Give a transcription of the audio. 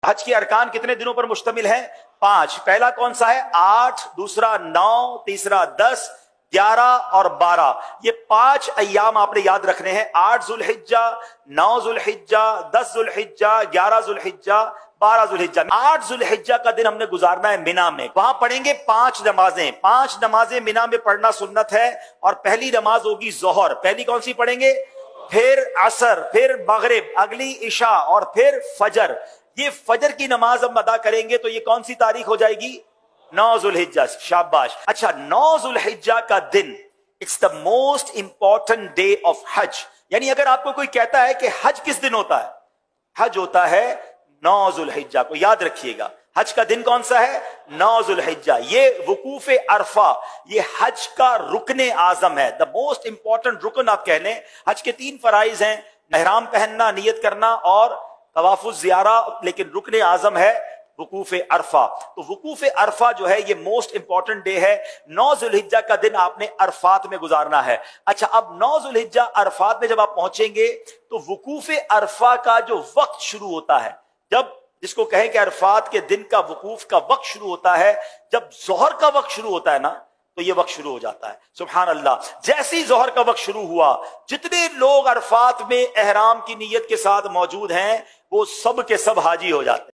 حج کے ارکان کتنے دنوں پر مشتمل ہے؟ 5۔ پہلا کون سا ہے؟ 8، دوسرا 9، تیسرا 10، 11 اور 12۔ یہ 5 ایام آپ نے یاد رکھنے ہیں، 8 ذوالحجہ، 9 ذوالحجہ، 10 ذوالحجہ، 11 ذوالحجہ، 12 ذوالحجہ۔ 8 ذوالحجہ کا دن ہم نے گزارنا ہے مینا میں، وہاں پڑھیں گے 5 نمازیں۔ 5 نمازیں مینا میں پڑھنا سنت ہے، اور پہلی نماز ہوگی ظہر، پہلی کون سی پڑھیں گے؟ پھر عصر، پھر مغرب، اگلی عشاء، اور پھر فجر۔ یہ فجر کی نماز ہم ادا کریں گے تو یہ کون سی تاریخ ہو جائے گی؟ 9 ذوالحجہ۔ شاباش۔ اچھا، 9 ذوالحجہ کا دن it's the most important day of حج۔ یعنی اگر آپ کو کوئی کہتا ہے کہ حج کس دن ہوتا ہے، حج ہوتا ہے 9 ذوالحجہ کو، یاد رکھیے گا۔ حج کا دن کون سا ہے؟ 9 ذوالحجہ۔ یہ وقوف عرفہ، یہ حج کا رکن اعظم ہے، دا موسٹ امپورٹنٹ رکن آپ کہہ لیں۔ حج کے 3 فرائض ہیں، احرام پہننا، نیت کرنا اور طواف الزیارہ، لیکن رکن اعظم ہے وقوف عرفہ۔ تو وقوف عرفہ جو ہے یہ موسٹ امپورٹنٹ ڈے ہے۔ 9 ذوالحجہ کا دن آپ نے عرفات میں گزارنا ہے۔ اچھا، اب 9 ذوالحجہ عرفات میں جب آپ پہنچیں گے تو وقوف عرفہ کا جو وقت شروع ہوتا ہے، جب جس کو کہیں کہ عرفات کے دن کا وقوف کا وقت شروع ہوتا ہے، جب ظہر کا وقت شروع ہوتا ہے نا، تو یہ وقت شروع ہو جاتا ہے۔ سبحان اللہ۔ جیسے ہی ظہر کا وقت شروع ہوا، جتنے لوگ عرفات میں احرام کی نیت کے ساتھ موجود ہیں وہ سب کے سب حاجی ہو جاتے ہیں۔